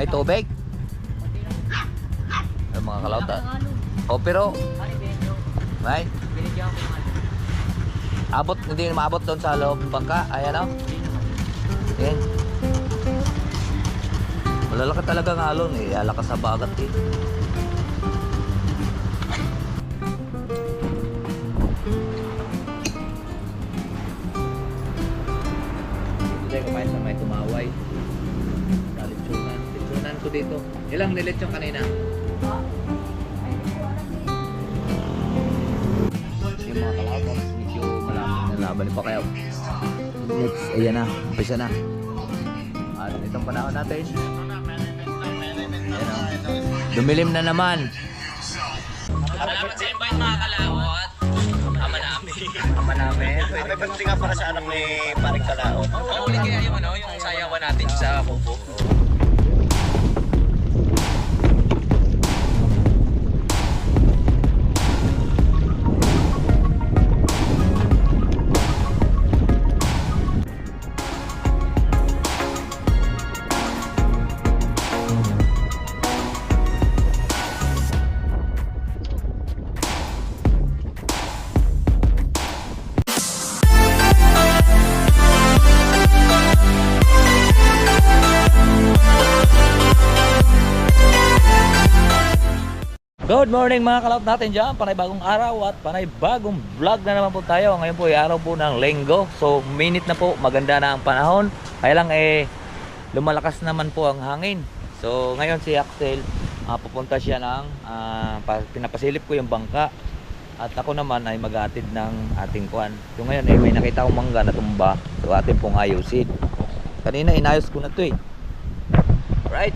may tubig. Ay, mga kalauta. O pero, right? Abot, hindi maabot doon sa loob ng bangka. Ayan o. Okay. Malalaki talaga ng alon eh. Alakas sa bagat eh. Dito tayo kumain sa may tumaway. Sa litsunan. Litsunan ko dito. Ilang nilitsyon kanina? Yung mga kalabas, medyo malaman na laban pa kayo. Next, ayan na. Umpisa na. At itong panahon natin. Ayan o. Dumilim na naman. Salamat sa invite mga kalawat. Ama namin. Ama namin. May birthday nga para sa anak ni Paring Kalao. Ulit kaya yung yung sayawan natin sa Kubo. Good morning mga kalap natin dyan. Panay bagong araw at panay bagong vlog na naman po tayo. Ngayon po ay araw po ng Linggo. So minute na po, maganda na ang panahon. Kaya lang lumalakas naman po ang hangin. So ngayon si Axel, pupunta siya ng pinapasilip ko yung bangka. At ako naman ay mag-aatid ng ating kuan. So ngayon may nakita akong mangga na tumba. So atin pong ayusin. Kanina inayos ko na to eh. Right.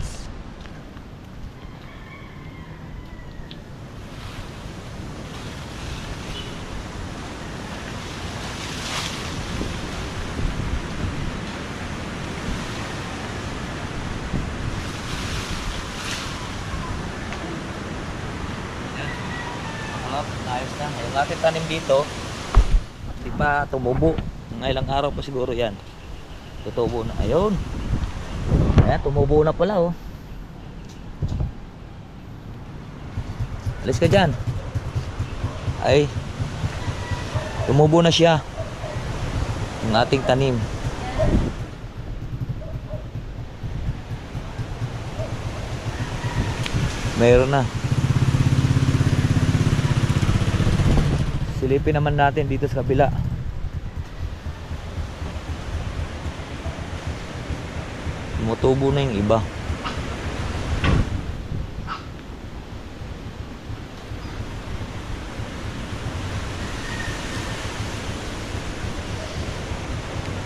Ayos na. Yung ating tanim dito, hindi pa tumubo. Mga ilang araw pa siguro yan. Tutubo na. Ayun. Ayan, tumubo na pala oh. Alis ka dyan. Ay, tumubo na siya. Yung ating tanim. Mayroon na. Silipin naman natin dito sa kabila. Tumutubo na yung iba.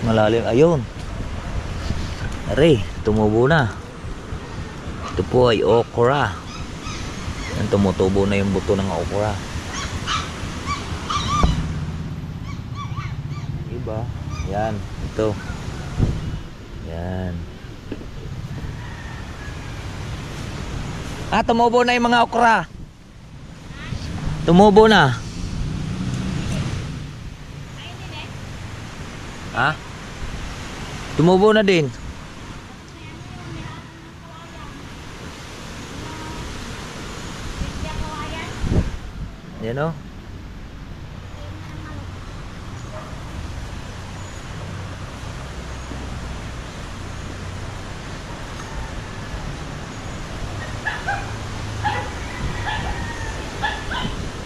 Malalim. Ayun. Are, tumubo na. Ito po ay okra. Yan, tumutubo na yung buto ng okra. Iba. Yan. Ito. Yan. Tumubo na yung mga okra. Tumubo na. Ha? Tumubo na din. Yan o.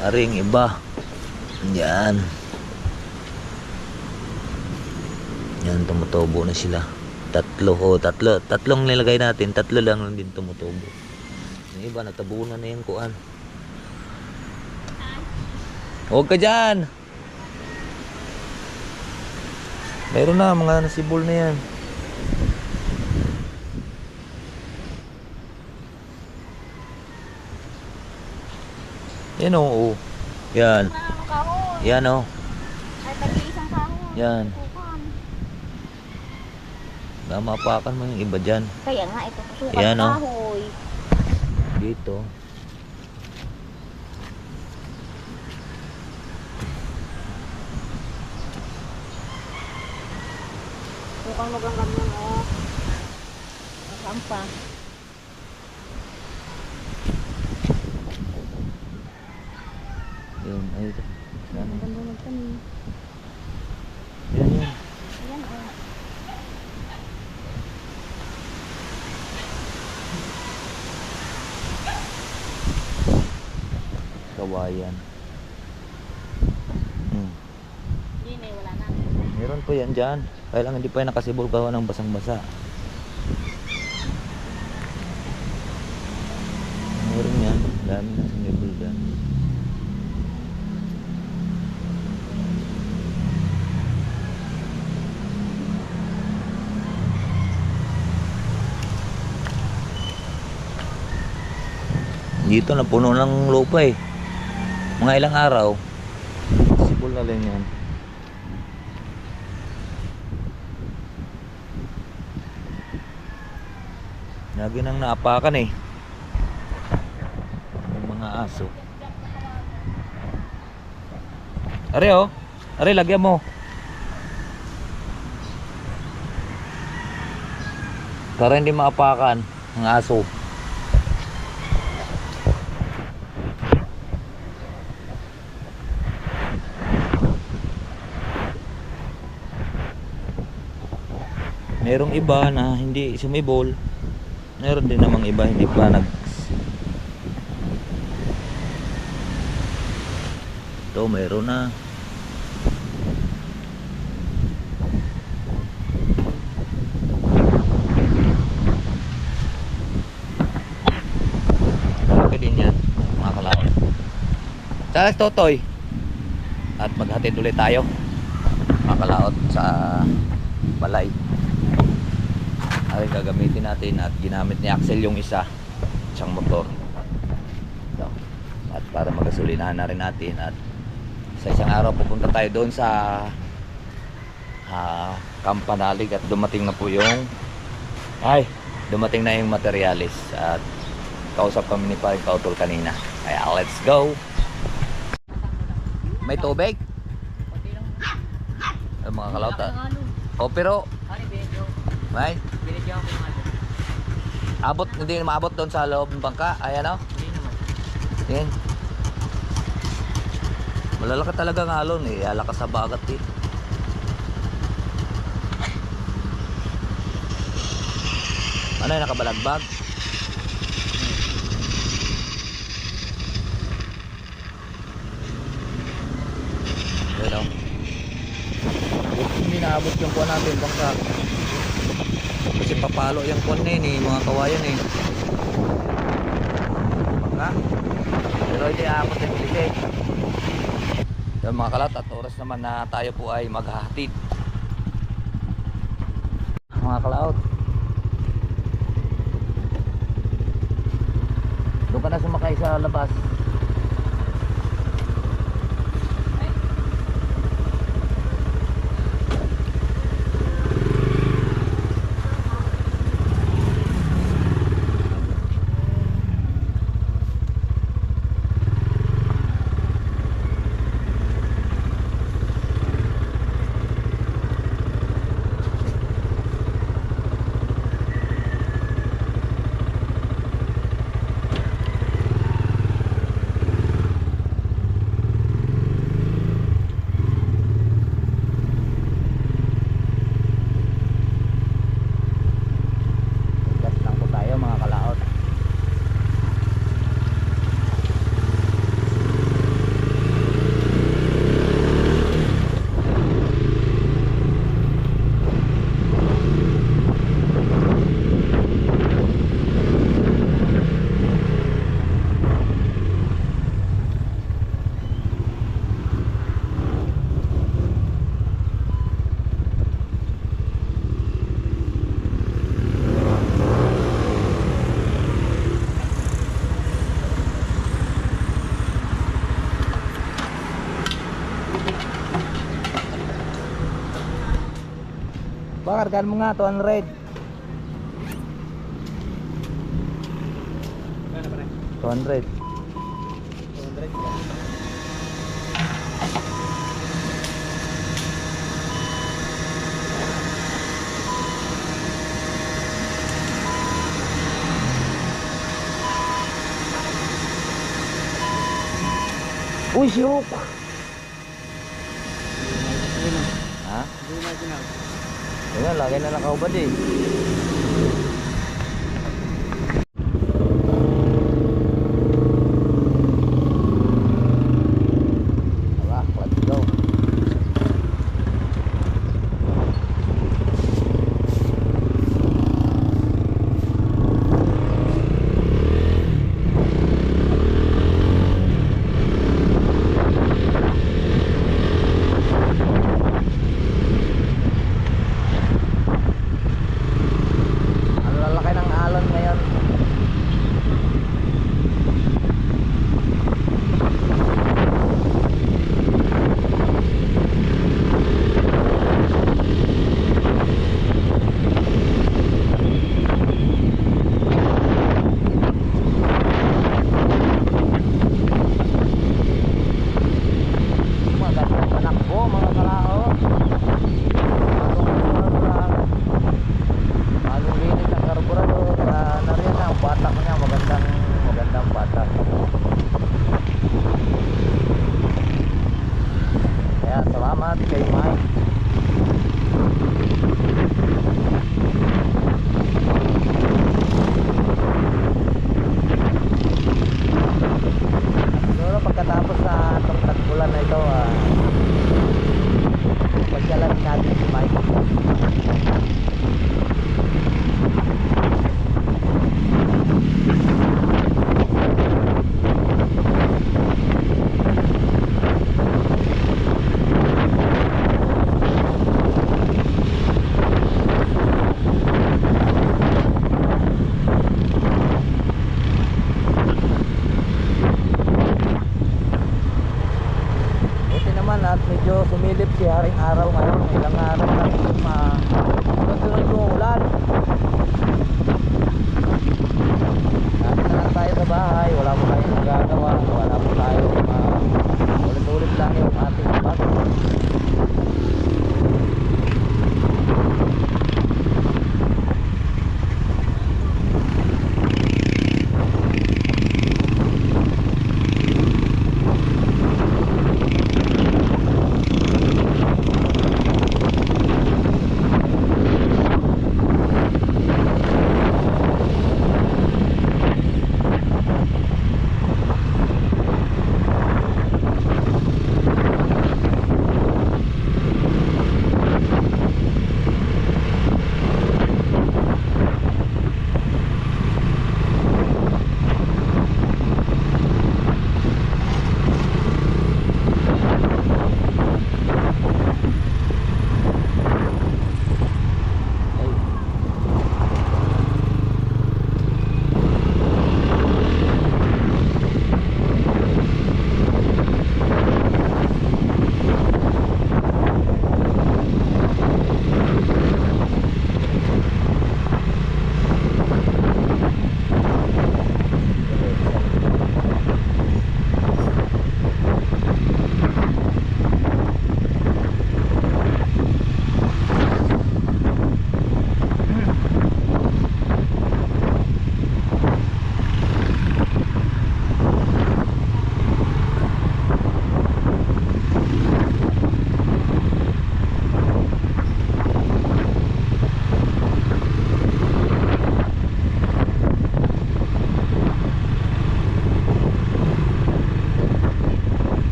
Aring iba. Yan. Yan, tumutubo na sila. Tatlong nilagay natin, tatlo lang din tumutubo. Yung iba nagtabunan na yung kuan. Huwag ka dyan. Meron na mga nasibol na yan. Yan o. Yan. Yan o. Ay, tag-iisang kahon. Yan. Mapakan mo yung iba dyan. Kaya nga, ito sukat Yan, oh. kahoy. Dito. Mukhang magangam nun, oh. Masampa. Ay, ito. Yan. Maganda magtanim. Yan yan. Ayan, oh. Kawayan. Hmm. Yun eh, wala na. Meron po yan dyan. Kaya lang hindi pa yan nakasibol gawa ng basang-basa. Meron yan. Dami na sinibol dyan. Dito na puno ng lupa eh. Mga ilang araw. Sibol na lang yan. Lagi nang naapakan eh. Yung mga aso. Are oh. Are lagyan mo. Para hindi maapakan ang aso. Merong iba na hindi sumibol. Meron din namang iba hindi pa ito meron na. Malaki din yan mga kalaon. Charles Totoy. At maghatid ulit tayo mga kalaot sa balay. Ay gagamitin natin at ginamit ni Axel yung isa isang motor. So, at para magasolinahan na rin natin at sa isang araw pupunta tayo doon sa Kampanalig at dumating na po yung dumating na yung materialis at kausap kami ni Paring Kautol kanina. Kaya let's go. May tubig? Ay, mga kalauta. O pero may abot, hindi na maabot doon sa loob ng bangka. Ayan o. Yan. Malalaki talaga ng alon eh. Alakas sa bagat eh. Ano yung nakabalagbag? Ayan o. Hindi naabot yung kuha natin bangka. Kasi papalo yung kuha na yun eh. Mga kawayan eh. Bangka. Pero hindi aabot yung bilis. Yan mga kalat, at oras naman na tayo po ay maghahatid. Mga kalaot, doon ka na sumakay sa labas. Pakargaan mo nga 200. 200. Uy, siyok! Ayan, lagi na nakaubad eh. Tara, let's go.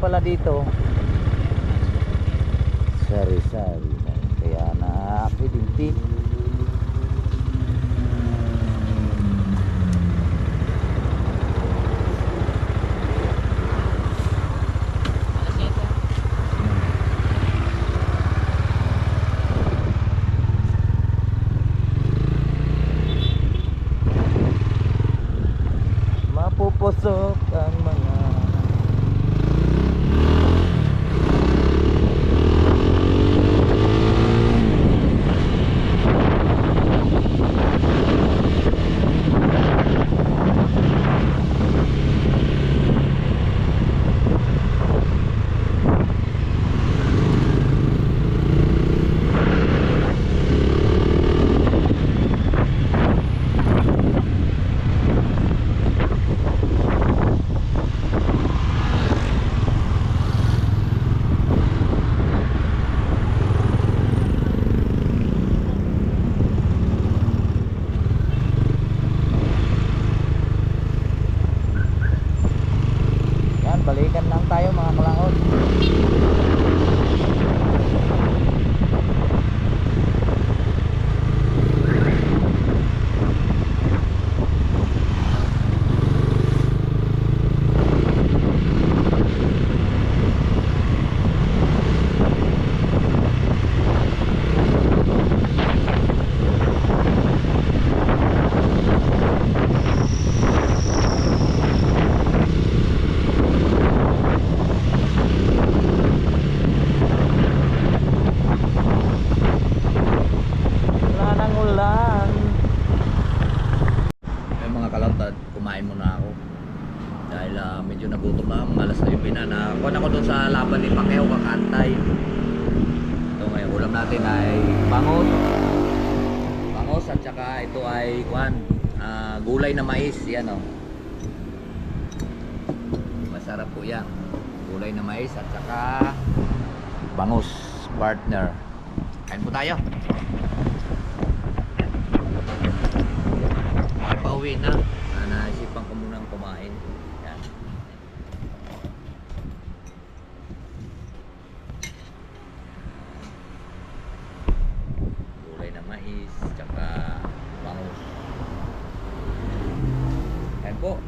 pala dito. Sari-sari. Kaya nakakidinti. Mapupusok ang mga yan, balikan lang tayo mga kalangod. Wala nang ulan. Ay mga kalangtad, kumain muna ako. Dahil medyo nagutom na, mga alas 9 na. Nakuha ako doon sa laban ni Pacquiao, kakantay. Ito ngayon, ulam natin ay bangus. Bangus at saka ito ay gulay na mais. Yan o. Masarap po yan. Gulay na mais at saka bangus, partner. Kain po tayo. Pauwi na. Naisipan ko munang kumain. Yan. Gulay na mais, tsaka bangus. Yan po.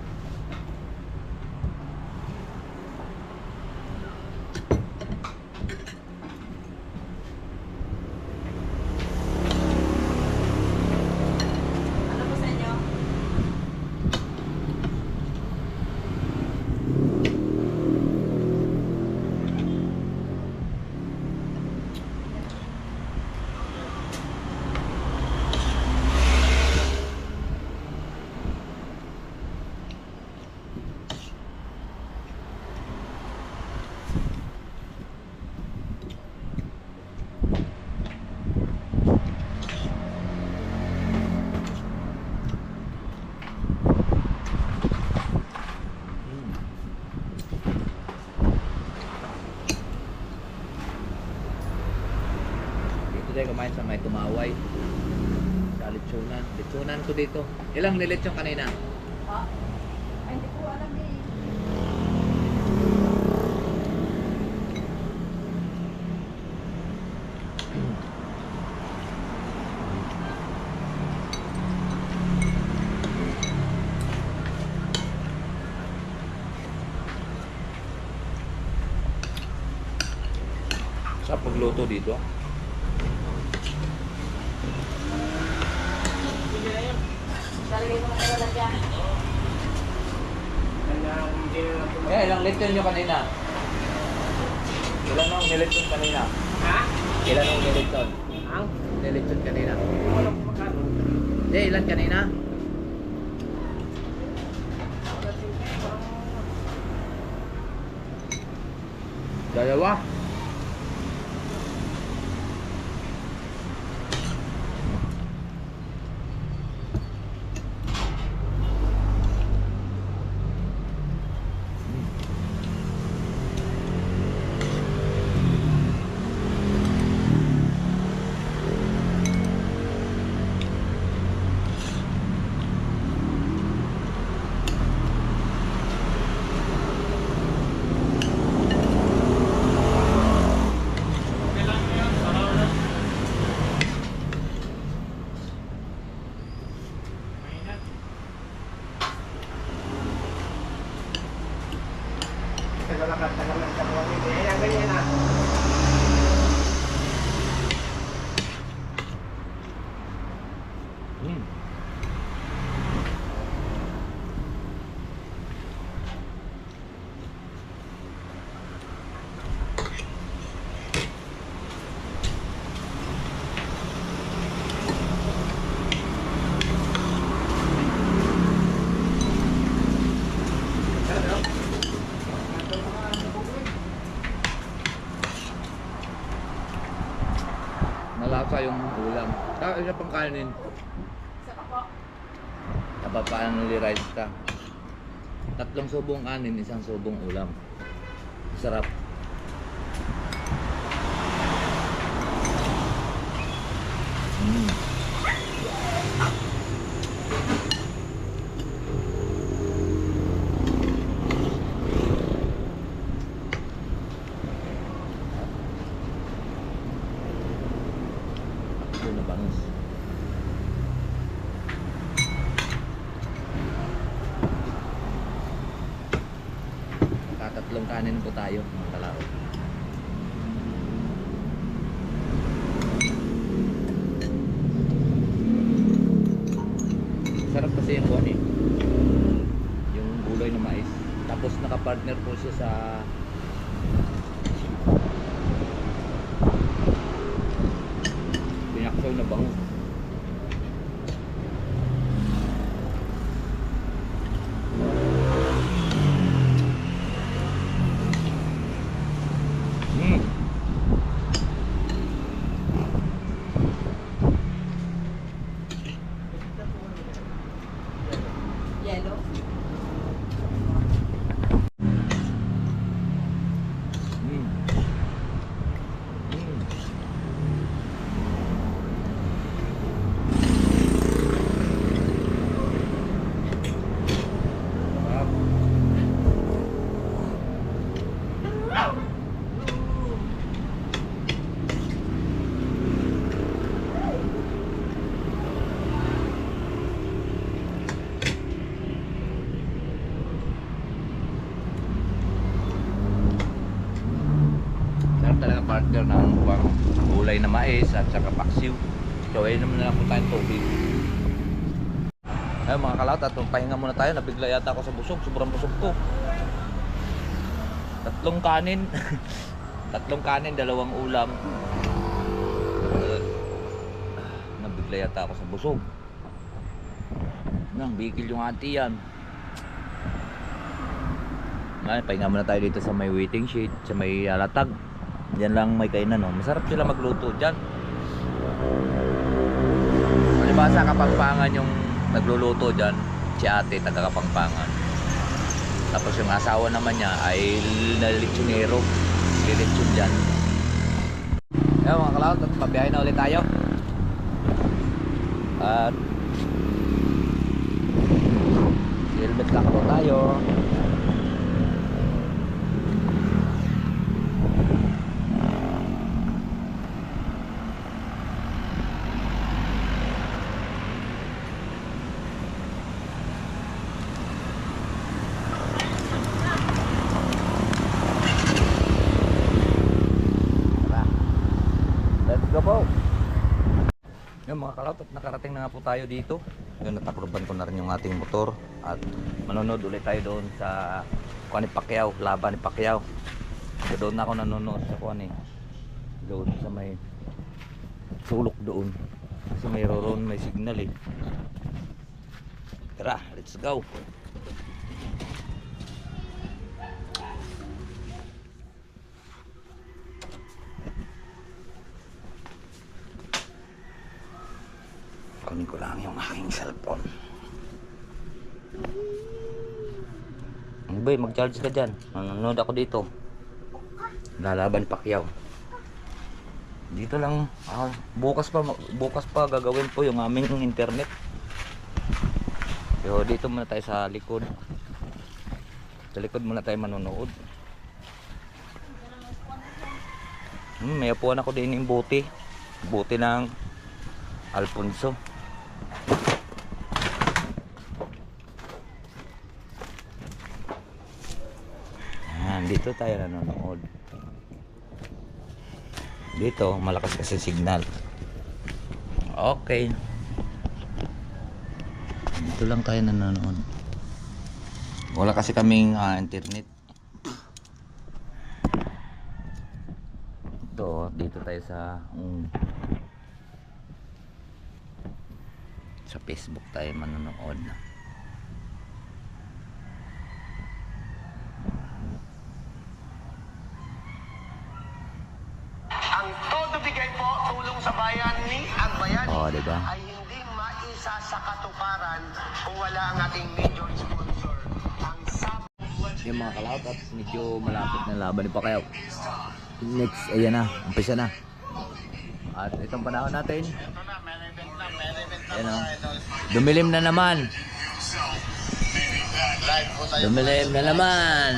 Dito kumain sa may Tumaway sa Litsunan. Litsunan ko dito. Ilang nilitsyon kanina? Ay, hindi ko alam eh. Sa pagluto dito. Lalagay mo na sa lalagyan. Ilang lechon nyo kanina? Ilan nung nilechon kanina? Ha? Ilan nung nilechon? Ang? Nilechon kanina? Wala ko magkano. Hindi, ilan kanina? Dalawa. malasa yung ulam. Isa pang kanin. Isa pa po. Napapaan nuli rice ka. 3 subong kanin, 1 subong ulam. Sarap. Ito na bangus. Tatlong kanin po tayo, mga kalao. Sarap kasi yung buwan eh. Yung gulay na mais. Tapos nakapartner po siya sa pinaksaw na bangus. Yellow. Sarap talaga partner ng gulay na mais at saka paksiw. So ayun naman na lang po tayong tubig. Ayun mga kalawat, at pahinga muna tayo. Nabigla yata ako sa busog. Sobrang busog ko. 3 kanin. 3 kanin, 2 ulam. Nabigla yata ako sa busog. Nang bigil yung auntie yan. Ngayon, pahinga muna tayo dito sa may waiting shed, sa may latag. Diyan lang may kainan, no? Masarap sila magluto dyan. Palibasa Kapampangan yung nagluluto dyan, si ate, taga Kapampangan. Tapos yung asawa naman niya ay nalitsonero, lilitson dyan. Ayan mga kalawat, at pabiyahe na ulit tayo. At helmet lang po tayo. Let's go po. Yung mga kalawat, at nakarating na nga po tayo dito. Yun, natakloban ko na rin yung ating motor. At manonood ulit tayo doon sa kuwan ni Pacquiao, laban ni Pacquiao. So doon na ako nanonood sa kuwan eh. Doon sa may sulok doon. Kasi mayroon may signal eh. Tara, let's go. Kunin ko lang yung aking cellphone. Boy, mag-charge ka dyan. Nanonood ako dito. Lalaban Pacquiao. Dito lang. Bukas pa gagawin po yung aming internet. So dito muna tayo sa likod. Sa likod muna tayo manonood. May upuan ako din yung bote. Bote ng Alfonso. Dito tayo nanonood. Dito malakas kasi signal. Okay. Dito lang tayo nanonood. Wala kasi kaming internet. Dito tayo sa Facebook tayo manonood. Ang todo pagbibigay po tulong sa bayan ni ang bayan Oh, diba? ay hindi maisa sa katuparan kung wala ang ating major sponsor. Ang Yung mga kalaot at medyo malapit na laban ni Pacquiao. Next, ayan na, umpisa na. At itong panahon natin, ayan o, dumilim na naman. Dumilim na naman.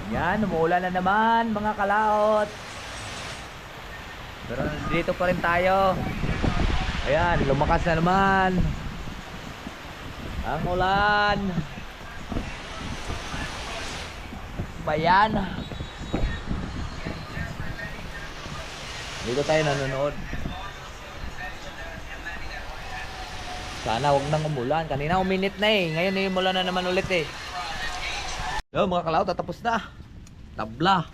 Yan, umuulan na naman mga kalaot. Pero dito pa rin tayo. Ayan, lumakas na naman ang ulan. Bayan. Dito tayo nanonood. Sana huwag nang umulan. Kanina uminit na eh. Ngayon eh, umulan na naman ulit eh. Yo mga kalaw, tatapos na. Tabla.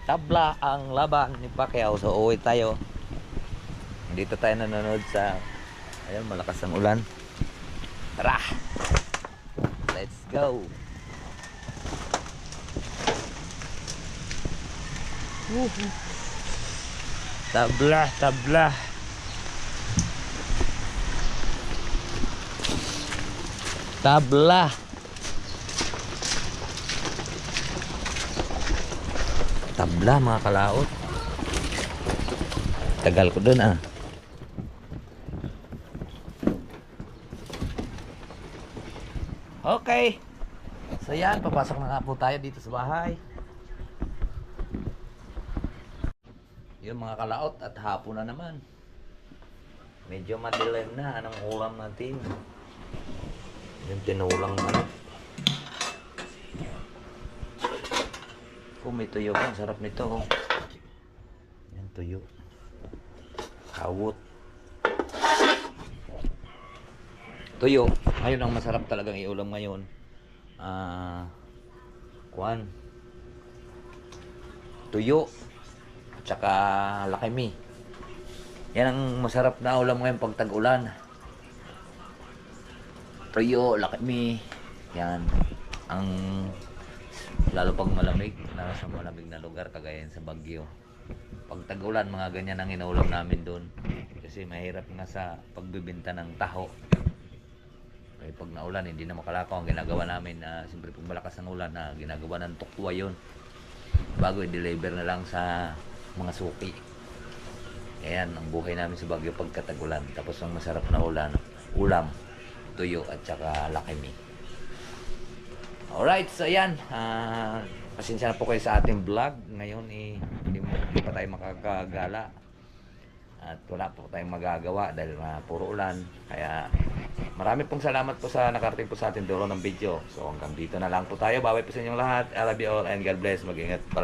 Tabla ang laban ni Pacquiao. So uwi tayo. Dito tayo nanonood sa, ayun, malakas ang ulan. Tara. Let's go. Tabla, tabla. Tabla. Tabla mga kalaot. Tagal ko dun ah. Okay. So yan, papasok na nga po tayo dito sa bahay. Yung mga kalaot at hapon na naman. Medyo madilim na. Anong ulam natin? Yung tinulang manok. Kung may tuyo pa, ang sarap nito. Oh. Yan, tuyo. Kawot. Tuyo. Ngayon ang masarap talagang iulam ngayon. Kuan. Tuyo. At saka lakimi. Yan ang masarap na ulam ngayon pag tag-ulan. Tuyo, lakimi. Yan. Ang lalo pag malamig, nasa malamig na lugar kagaya sa Baguio. Pag tag-ulan, mga ganyan ang inuulam namin doon. Kasi mahirap nga sa pagbibenta ng taho. Kaya pag naulan, hindi na makalakaw. Ang ginagawa namin, siyempre pag malakas ang ulan, ginagawa ng tukwa yun. Bago i-deliver na lang sa mga suki. Ayan, ang buhay namin sa Baguio pagkatagulan. Tapos ang masarap na ulam, tuyo at saka lakimi. Alright, so ayan. Pasensya na po kayo sa ating vlog. Ngayon hindi pa tayo makakagala. At wala po tayong magagawa dahil puro ulan. Kaya marami pong salamat po sa nakarating po sa ating dulo ng video. So hanggang dito na lang po tayo. Bye-bye po sa inyong lahat. I love you all and God bless. Mag-ingat pala.